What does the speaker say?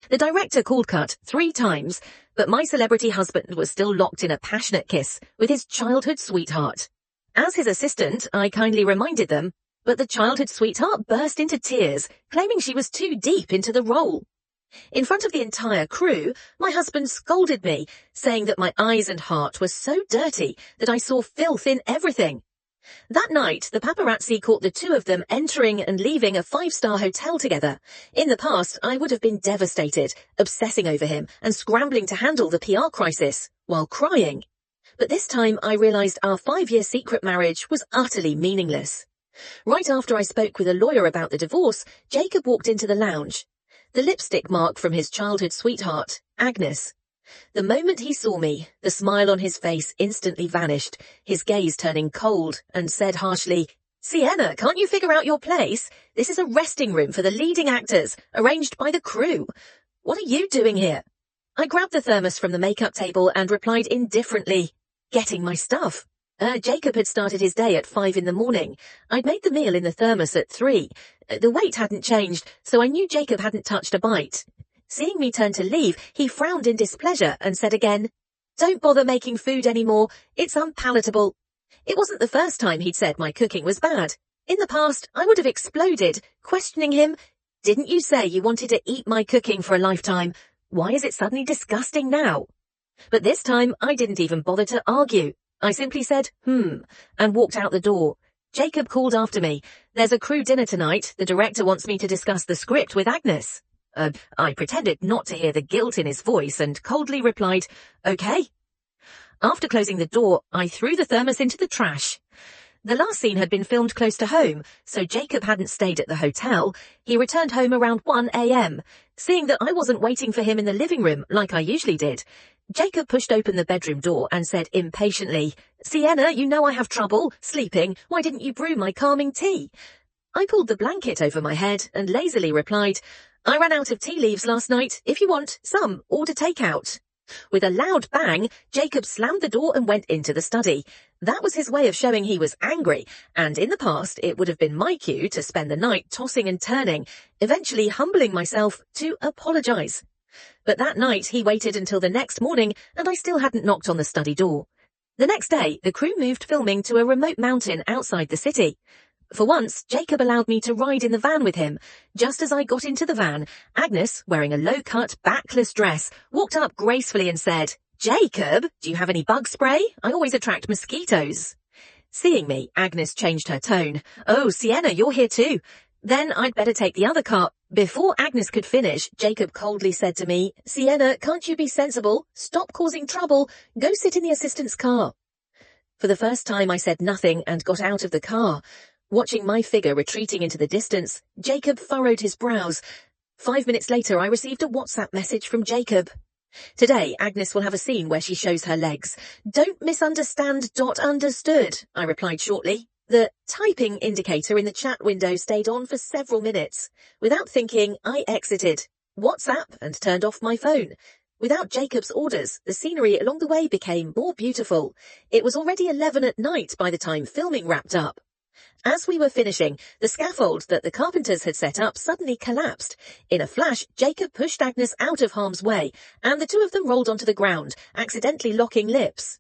The director called cut 3 times, but my celebrity husband was still locked in a passionate kiss with his childhood sweetheart. As his assistant, I kindly reminded them, but the childhood sweetheart burst into tears, claiming she was too deep into the role. In front of the entire crew, my husband scolded me, saying that my eyes and heart were so dirty that I saw filth in everything. That night, the paparazzi caught the 2 of them entering and leaving a 5-star hotel together. In the past, I would have been devastated, obsessing over him and scrambling to handle the PR crisis, while crying. But this time I realized our 5-year secret marriage was utterly meaningless. Right after I spoke with a lawyer about the divorce, Jacob walked into the lounge. The lipstick mark from his childhood sweetheart, Agnes. The moment he saw me, the smile on his face instantly vanished, his gaze turning cold, and said harshly, "Sienna, can't you figure out your place? This is a resting room for the leading actors, arranged by the crew. What are you doing here?" I grabbed the thermos from the makeup table and replied indifferently, "Getting my stuff." Jacob had started his day at 5 in the morning. I'd made the meal in the thermos at 3. The weight hadn't changed, so I knew Jacob hadn't touched a bite. Seeing me turn to leave, he frowned in displeasure and said again, "Don't bother making food anymore. It's unpalatable." It wasn't the first time he'd said my cooking was bad. In the past, I would have exploded, questioning him. "Didn't you say you wanted to eat my cooking for a lifetime? Why is it suddenly disgusting now?" But this time, I didn't even bother to argue. I simply said, and walked out the door. Jacob called after me. "There's a crew dinner tonight. The director wants me to discuss the script with Agnes." I pretended not to hear the guilt in his voice and coldly replied, "Okay." After closing the door, I threw the thermos into the trash. The last scene had been filmed close to home, so Jacob hadn't stayed at the hotel. He returned home around 1 a.m. Seeing that I wasn't waiting for him in the living room like I usually did, Jacob pushed open the bedroom door and said impatiently, "Sienna, you know I have trouble sleeping. Why didn't you brew my calming tea?" I pulled the blanket over my head and lazily replied, "I ran out of tea leaves last night. If you want some, order takeout." With a loud bang, Jacob slammed the door and went into the study. That was his way of showing he was angry, and in the past it would have been my cue to spend the night tossing and turning, eventually humbling myself to apologize. But that night he waited until the next morning, and I still hadn't knocked on the study door. The next day, the crew moved filming to a remote mountain outside the city. For once, Jacob allowed me to ride in the van with him. Just as I got into the van, Agnes, wearing a low-cut, backless dress, walked up gracefully and said, "Jacob, do you have any bug spray? I always attract mosquitoes." Seeing me, Agnes changed her tone. "Oh, Sienna, you're here too. Then I'd better take the other car." Before Agnes could finish, Jacob coldly said to me, "Sienna, can't you be sensible? Stop causing trouble. Go sit in the assistant's car." For the first time, I said nothing and got out of the car. Watching my figure retreating into the distance, Jacob furrowed his brows. 5 minutes later, I received a WhatsApp message from Jacob. "Today, Agnes will have a scene where she shows her legs. Don't misunderstand. Understood," I replied shortly. The typing indicator in the chat window stayed on for several minutes. Without thinking, I exited WhatsApp and turned off my phone. Without Jacob's orders, the scenery along the way became more beautiful. It was already 11 at night by the time filming wrapped up. As we were finishing, the scaffold that the carpenters had set up suddenly collapsed. In a flash, Jacob pushed Agnes out of harm's way, and the 2 of them rolled onto the ground, accidentally locking lips.